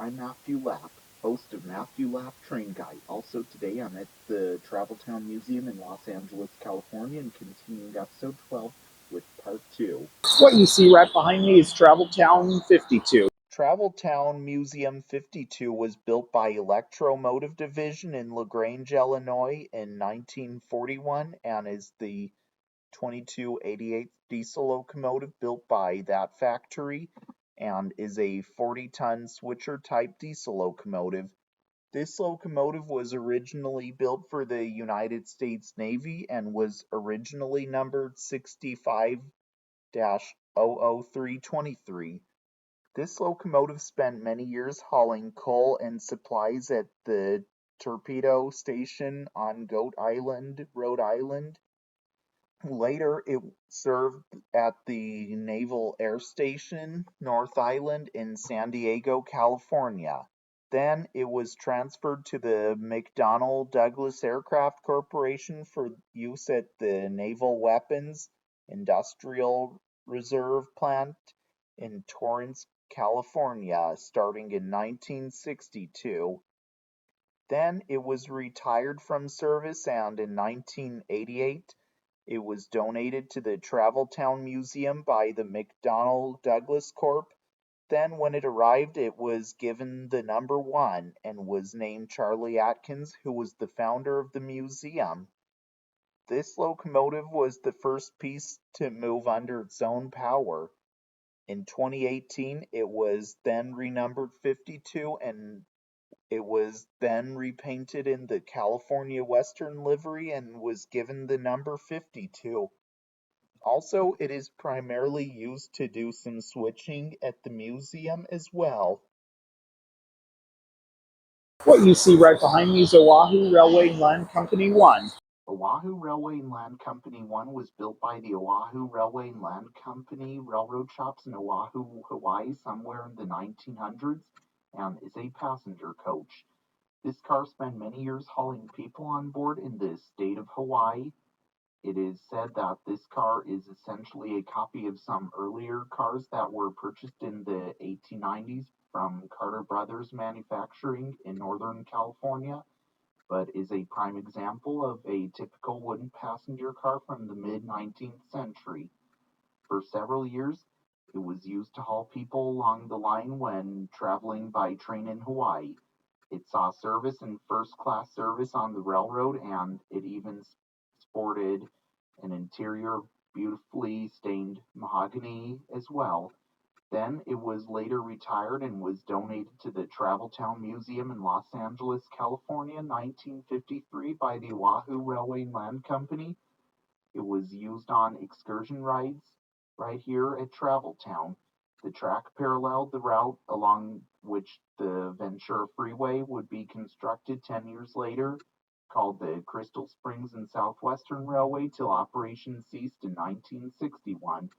I'm Matthew Lapp, host of Matthew Lapp Train Guide. Also today I'm at the Traveltown Museum in Los Angeles, California, and continuing episode 12 with part 2. What you see right behind me is Travel Town 52. Traveltown Museum 52 was built by Electromotive Division in LaGrange, Illinois in 1941 and is the 2288 diesel locomotive built by that factory and is a 40-ton switcher type diesel locomotive. This locomotive was originally built for the United States Navy and was originally numbered 65-00323. This locomotive spent many years hauling coal and supplies at the Torpedo Station on Goat Island, Rhode Island. Later, it served at the Naval Air Station, North Island in San Diego, California. Then it was transferred to the McDonnell Douglas Aircraft Corporation for use at the Naval Weapons Industrial Reserve Plant in Torrance, California, starting in 1962. Then it was retired from service and in 1988 it was donated to the Traveltown Museum by the McDonnell Douglas Corp. Then when it arrived it was given the number 1 and was named Charlie Atkins, who was the founder of the museum. This locomotive was the first piece to move under its own power. In 2018 it was then renumbered 52 and it was then repainted in the California Western livery and was given the number 52. Also, it is primarily used to do some switching at the museum as well. What you see right behind me is Oahu Railway and Land Company 1. Oahu Railway and Land Company 1 was built by the Oahu Railway and Land Company railroad shops in Oahu, Hawaii, somewhere in the 1900s, and is a passenger coach. This car spent many years hauling people on board in the state of Hawaii. It is said that this car is essentially a copy of some earlier cars that were purchased in the 1890s from Carter Brothers Manufacturing in Northern California, but is a prime example of a typical wooden passenger car from the mid-19th century. For several years, it was used to haul people along the line when traveling by train in Hawaii. It saw service and first-class service on the railroad, and it even sported an interior of beautifully stained mahogany as well. Then it was later retired and was donated to the Traveltown Museum in Los Angeles, California in 1953 by the Oahu Railway and Land Company. It was used on excursion rides right here at Traveltown. The track paralleled the route along which the Ventura Freeway would be constructed 10 years later, called the Crystal Springs and Southwestern Railway, till operation ceased in 1961.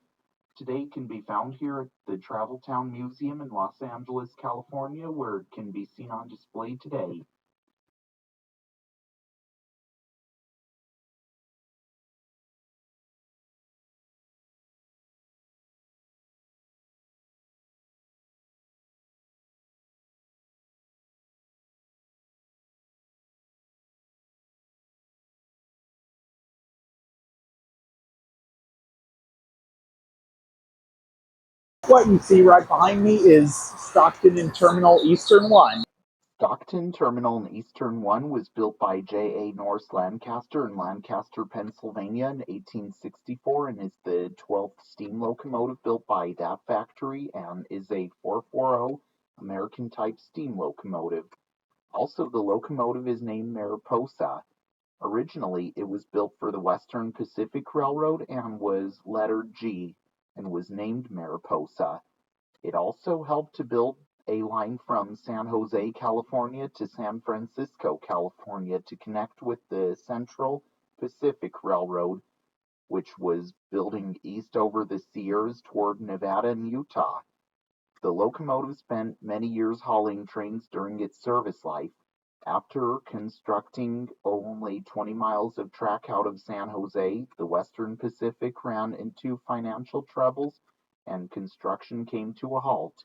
Today it can be found here at the Traveltown Museum in Los Angeles, California, where it can be seen on display today. What you see right behind me is Stockton and Terminal Eastern 1. Stockton Terminal in Eastern 1 was built by J. A. Norse Lancaster in Lancaster, Pennsylvania in 1864 and is the 12th steam locomotive built by that factory and is a 440 American-type steam locomotive. Also, the locomotive is named Mariposa. Originally, it was built for the Western Pacific Railroad and was lettered G and was named Mariposa. It also helped to build a line from San Jose, California to San Francisco, California to connect with the Central Pacific Railroad, which was building east over the Sierras toward Nevada and Utah. The locomotive spent many years hauling trains during its service life. After constructing only 20 miles of track out of San Jose, the Western Pacific ran into financial troubles and construction came to a halt.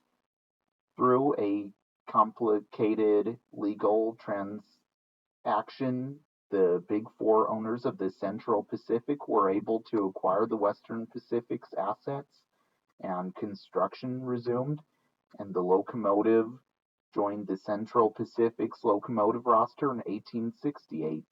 Through a complicated legal transaction, the Big Four owners of the Central Pacific were able to acquire the Western Pacific's assets, and construction resumed, and the locomotive joined the Central Pacific's locomotive roster in 1868.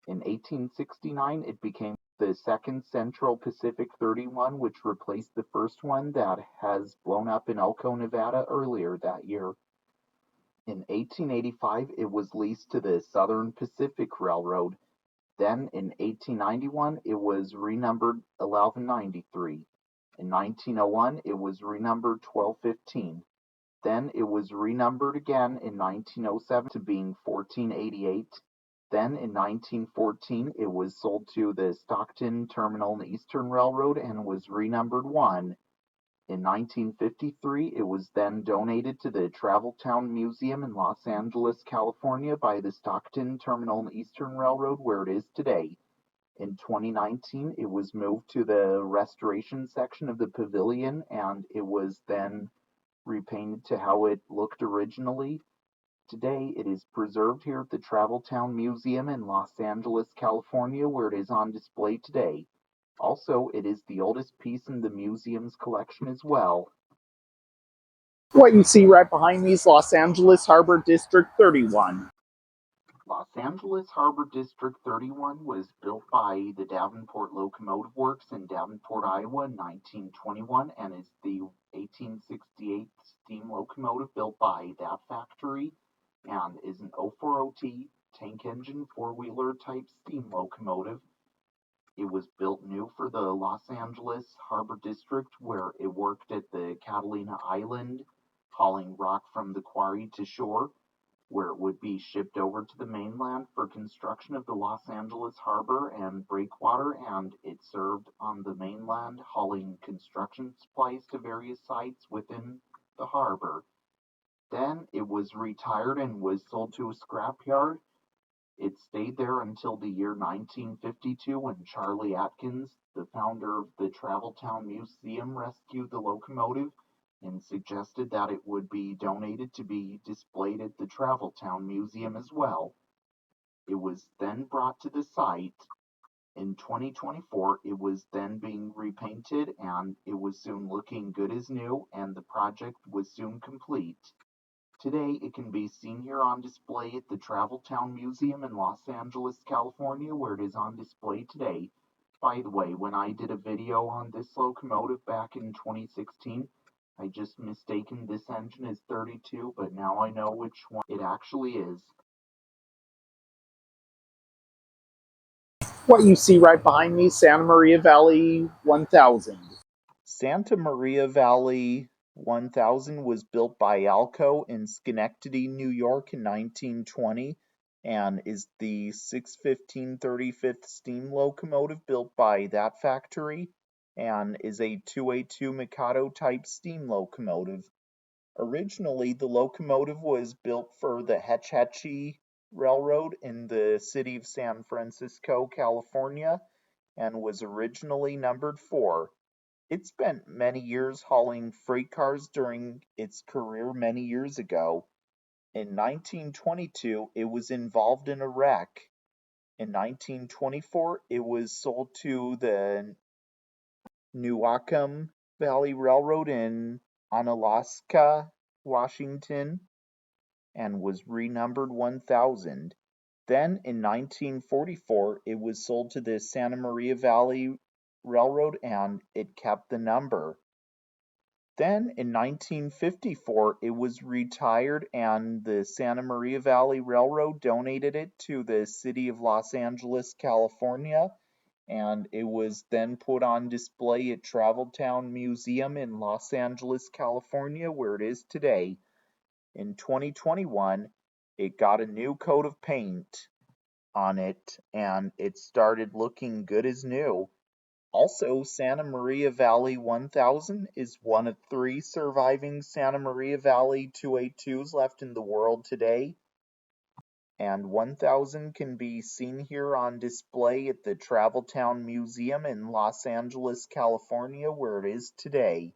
In 1869, it became the second Central Pacific 31, which replaced the first one that has blown up in Elko, Nevada earlier that year. In 1885, it was leased to the Southern Pacific Railroad. Then, in 1891, it was renumbered 1193. In 1901, it was renumbered 1215. Then it was renumbered again in 1907 to being 1488. Then in 1914, it was sold to the Stockton Terminal and Eastern Railroad and was renumbered 1. In 1953, it was then donated to the Traveltown Museum in Los Angeles, California by the Stockton Terminal and Eastern Railroad, where it is today. In 2019, it was moved to the restoration section of the pavilion, and it was then repainted to how it looked originally. Today, it is preserved here at the Traveltown Museum in Los Angeles, California, where it is on display today. Also, it is the oldest piece in the museum's collection as well. What you see right behind me is Los Angeles Harbor District 31. Los Angeles Harbor District 31 was built by the Davenport Locomotive Works in Davenport, Iowa in 1921 and is the 1868 steam locomotive built by that factory and is an 040T tank engine four-wheeler type steam locomotive. It was built new for the Los Angeles Harbor District, where it worked at the Catalina Island, hauling rock from the quarry to shore, where it would be shipped over to the mainland for construction of the Los Angeles Harbor and breakwater, and it served on the mainland, hauling construction supplies to various sites within the harbor. Then it was retired and was sold to a scrapyard. It stayed there until the year 1952 when Charlie Atkins, the founder of the Traveltown Museum, rescued the locomotive and suggested that it would be donated to be displayed at the Traveltown Museum as well. It was then brought to the site. In 2024, it was then being repainted and it was soon looking good as new, and the project was soon complete. Today, it can be seen here on display at the Traveltown Museum in Los Angeles, California, where it is on display today. By the way, when I did a video on this locomotive back in 2016, I just mistaken this engine as 32, but now I know which one it actually is. What you see right behind me is Santa Maria Valley 1000. Santa Maria Valley 1000 was built by Alco in Schenectady, New York in 1920 and is the 615/35th steam locomotive built by that factory and is a 2A2 Mikado type steam locomotive. Originally, the locomotive was built for the Hetch Hetchy Railroad in the city of San Francisco, California, and was originally numbered 4. It spent many years hauling freight cars during its career many years ago. In 1922, it was involved in a wreck. In 1924, it was sold to the Newaukum Valley Railroad in Onalaska, Washington, and was renumbered 1000. Then, in 1944, it was sold to the Santa Maria Valley Railroad and it kept the number. Then, in 1954, it was retired and the Santa Maria Valley Railroad donated it to the city of Los Angeles, California, and it was then put on display at Traveltown Museum in Los Angeles, California, where it is today. In 2021, it got a new coat of paint on it and it started looking good as new. Also, Santa Maria Valley 1000 is one of 3 surviving Santa Maria Valley 282s left in the world today, and 1000 can be seen here on display at the Traveltown Museum in Los Angeles, California, where it is today.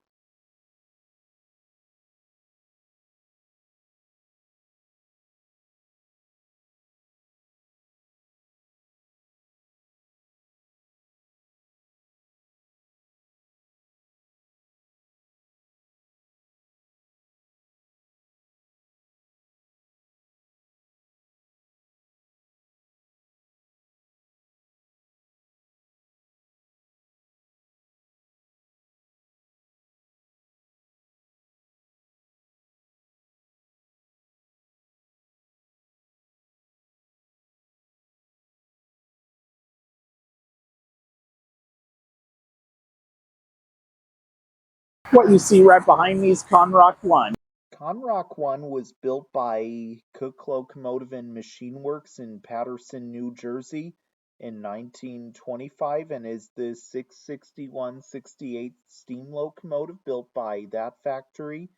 What you see right behind me is Conrock 1. Conrock 1 was built by Cook Locomotive and Machine Works in Paterson, New Jersey in 1925 and is the 661/68 steam locomotive built by that factory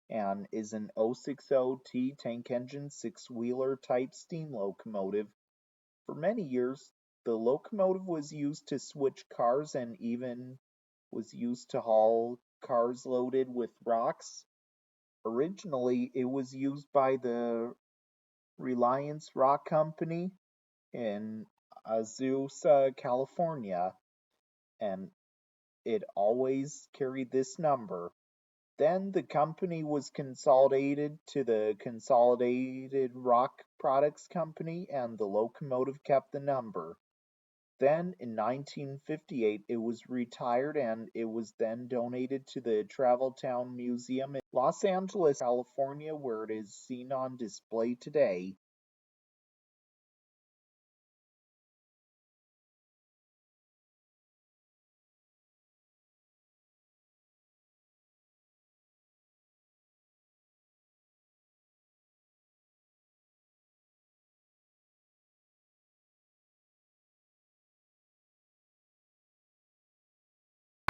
and is an 060T tank engine six-wheeler type steam locomotive. For many years, the locomotive was used to switch cars and even was used to haul cars loaded with rocks. Originally, it was used by the Reliance Rock Company in Azusa, California, and it always carried this number. Then the company was consolidated to the Consolidated Rock Products Company, and the locomotive kept the number. Then in 1958 it was retired and it was then donated to the Traveltown Museum in Los Angeles, California, where it is seen on display today.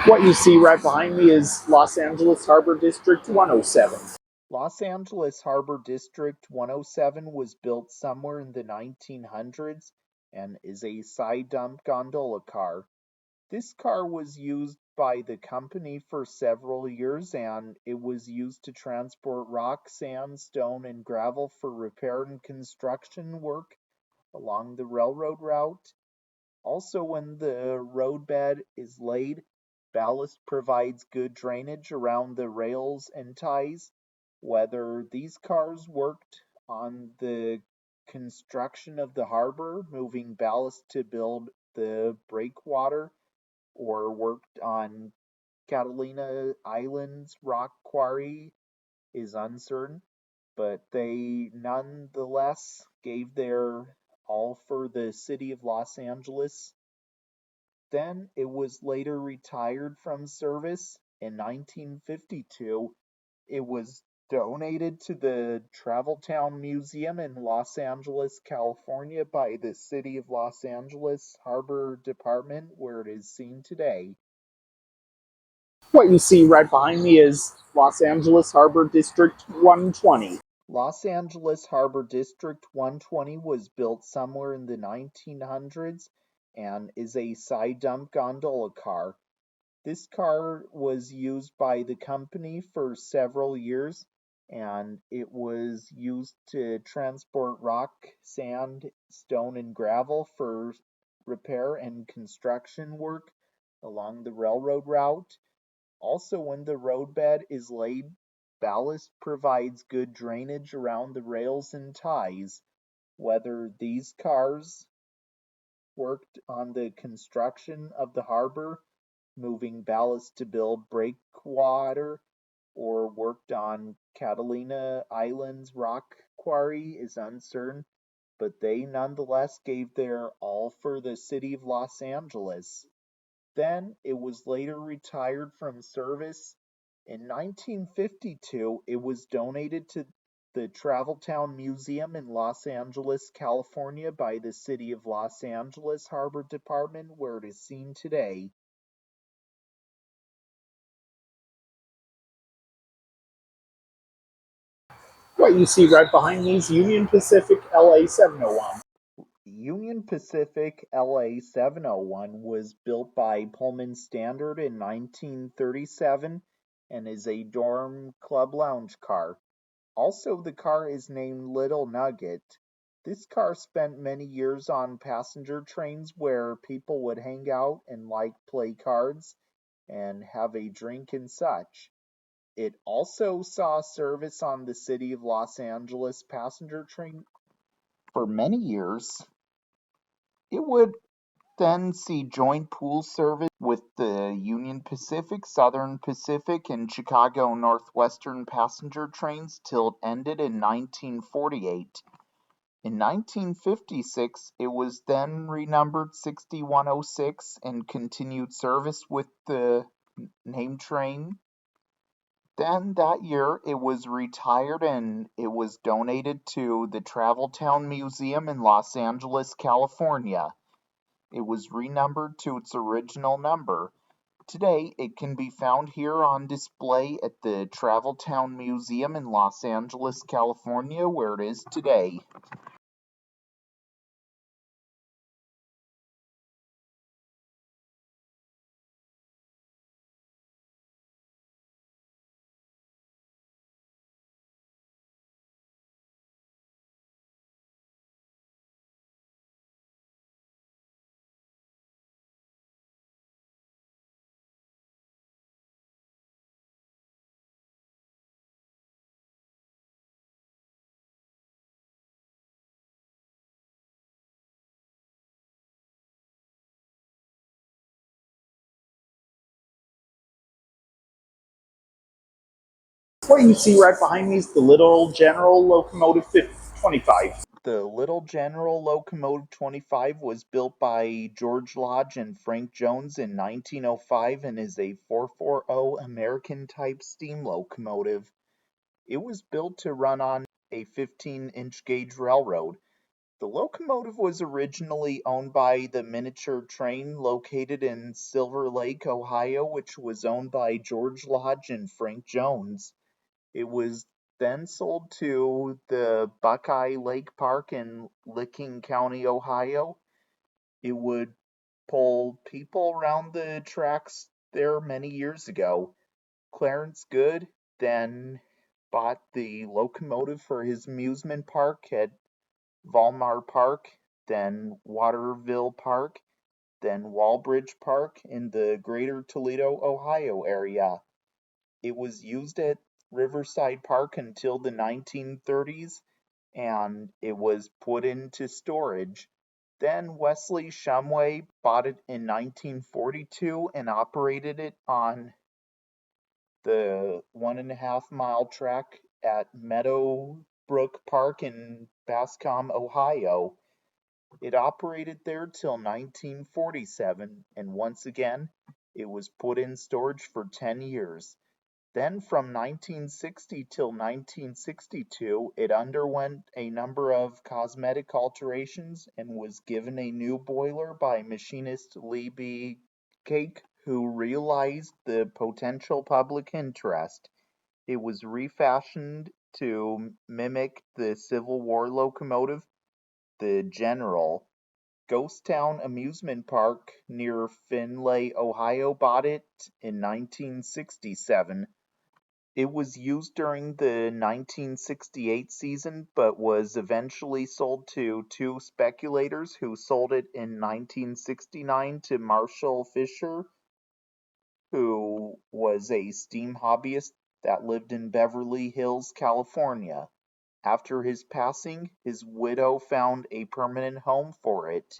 What you see right behind me is Los Angeles Harbor District 107. Los Angeles Harbor District 107 was built somewhere in the 1900s and is a side dump gondola car. This car was used by the company for several years and it was used to transport rock, sand, stone, and gravel for repair and construction work along the railroad route. Also, when the roadbed is laid, ballast provides good drainage around the rails and ties. Whether these cars worked on the construction of the harbor, moving ballast to build the breakwater, or worked on Catalina Island's rock quarry is uncertain, but they nonetheless gave their all for the city of Los Angeles. Then it was later retired from service. In 1952, it was donated to the Traveltown Museum in Los Angeles, California by the City of Los Angeles Harbor Department, where it is seen today. What you see right behind me is Los Angeles Harbor District 120. Los Angeles Harbor District 120 was built somewhere in the 1900s and is a side dump gondola car. This car was used by the company for several years and it was used to transport rock, sand, stone, and gravel for repair and construction work along the railroad route. Also, when the roadbed is laid, ballast provides good drainage around the rails and ties. Whether these cars worked on the construction of the harbor, moving ballast to build breakwater, or worked on Catalina Island's rock quarry is uncertain, but they nonetheless gave their all for the city of Los Angeles. Then it was later retired from service. In 1952, it was donated to the Traveltown Museum in Los Angeles, California by the City of Los Angeles Harbor Department, where it is seen today. What you see right behind me is Union Pacific LA 701. Union Pacific LA 701 was built by Pullman Standard in 1937 and is a dorm club lounge car. Also, the car is named Little Nugget. This car spent many years on passenger trains where people would hang out and like play cards and have a drink and such. It also saw service on the City of Los Angeles passenger train for many years. It would then see joint pool service with the Union Pacific, Southern Pacific, and Chicago Northwestern passenger trains till it ended in 1948. In 1956, it was then renumbered 6106 and continued service with the name train. Then that year it was retired and it was donated to the Traveltown Museum in Los Angeles, California. It was renumbered to its original number. Today it can be found here on display at the Traveltown Museum in Los Angeles, California, where it is today. What you see right behind me is the Little General Locomotive 25. The Little General Locomotive 25 was built by George Lodge and Frank Jones in 1905 and is a 440 American-type steam locomotive. It was built to run on a 15-inch gauge railroad. The locomotive was originally owned by the Miniature Train located in Silver Lake, Ohio, which was owned by George Lodge and Frank Jones. It was then sold to the Buckeye Lake Park in Licking County, Ohio. It would pull people around the tracks there many years ago. Clarence Good then bought the locomotive for his amusement park at Valmar Park, then Waterville Park, then Walbridge Park in the greater Toledo, Ohio area. It was used at Riverside Park until the 1930s and it was put into storage. Then Wesley Shumway bought it in 1942 and operated it on the 1.5 mile track at Meadowbrook Park in Bascom, Ohio. It operated there till 1947, and once again, it was put in storage for 10 years. Then from 1960 till 1962, it underwent a number of cosmetic alterations and was given a new boiler by machinist Lee B. Cake, who realized the potential public interest. It was refashioned to mimic the Civil War locomotive, the General. Ghost Town Amusement Park near Findlay, Ohio bought it in 1967. It was used during the 1968 season, but was eventually sold to two speculators who sold it in 1969 to Marshall Fisher, who was a steam hobbyist that lived in Beverly Hills, California. After his passing, his widow found a permanent home for it.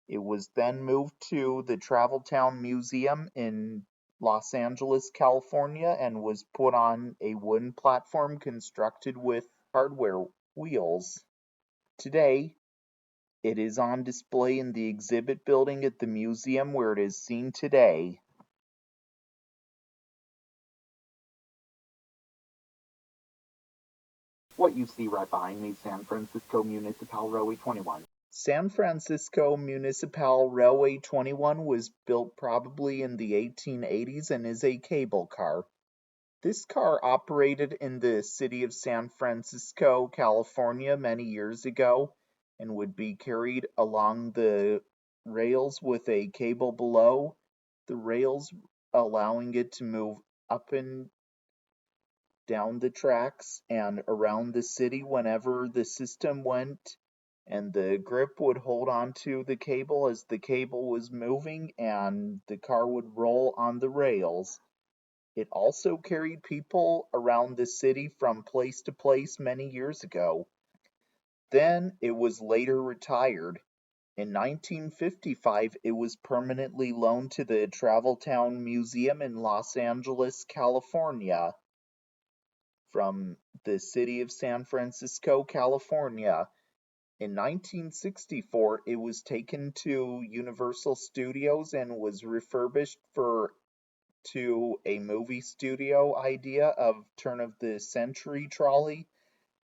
It was then moved to the Traveltown Museum in Los Angeles, California, and was put on a wooden platform constructed with hardware wheels. Today, it is on display in the exhibit building at the museum where it is seen today. What you see right behind me, San Francisco Municipal Railway 21. San Francisco Municipal Railway 21 was built probably in the 1880s and is a cable car. This car operated in the city of San Francisco, California many years ago and would be carried along the rails with a cable below the rails, allowing it to move up and down the tracks and around the city whenever the system went, and the grip would hold onto the cable as the cable was moving and the car would roll on the rails. It also carried people around the city from place to place many years ago. Then it was later retired. In 1955, it was permanently loaned to the Traveltown Museum in Los Angeles, California, from the city of San Francisco, California. In 1964, it was taken to Universal Studios and was refurbished for to a movie studio idea of turn of the century trolley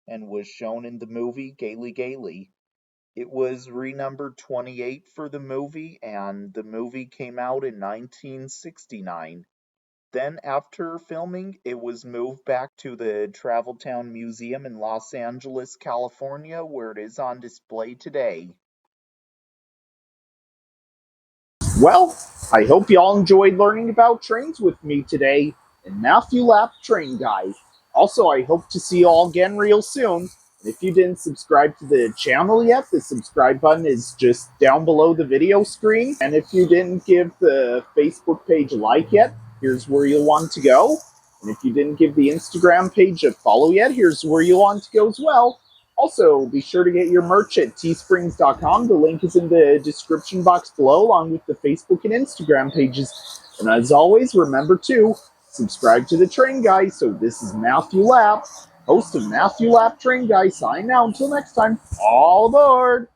and was shown in the movie Gaily Gaily. It was renumbered 28 for the movie, and the movie came out in 1969. Then, after filming, it was moved back to the Traveltown Museum in Los Angeles, California, where it is on display today. Well, I hope you all enjoyed learning about trains with me today in Matthew Lapp Train Guide. Also, I hope to see you all again real soon. And if you didn't subscribe to the channel yet, the subscribe button is just down below the video screen. And if you didn't give the Facebook page a like yet, here's where you'll want to go. And if you didn't give the Instagram page a follow yet, here's where you'll want to go as well. Also, be sure to get your merch at teesprings.com. The link is in the description box below, along with the Facebook and Instagram pages. And as always, remember to subscribe to the Train Guy. So this is Matthew Lapp, host of Matthew Lapp Train Guy, signing out. Until next time, all aboard!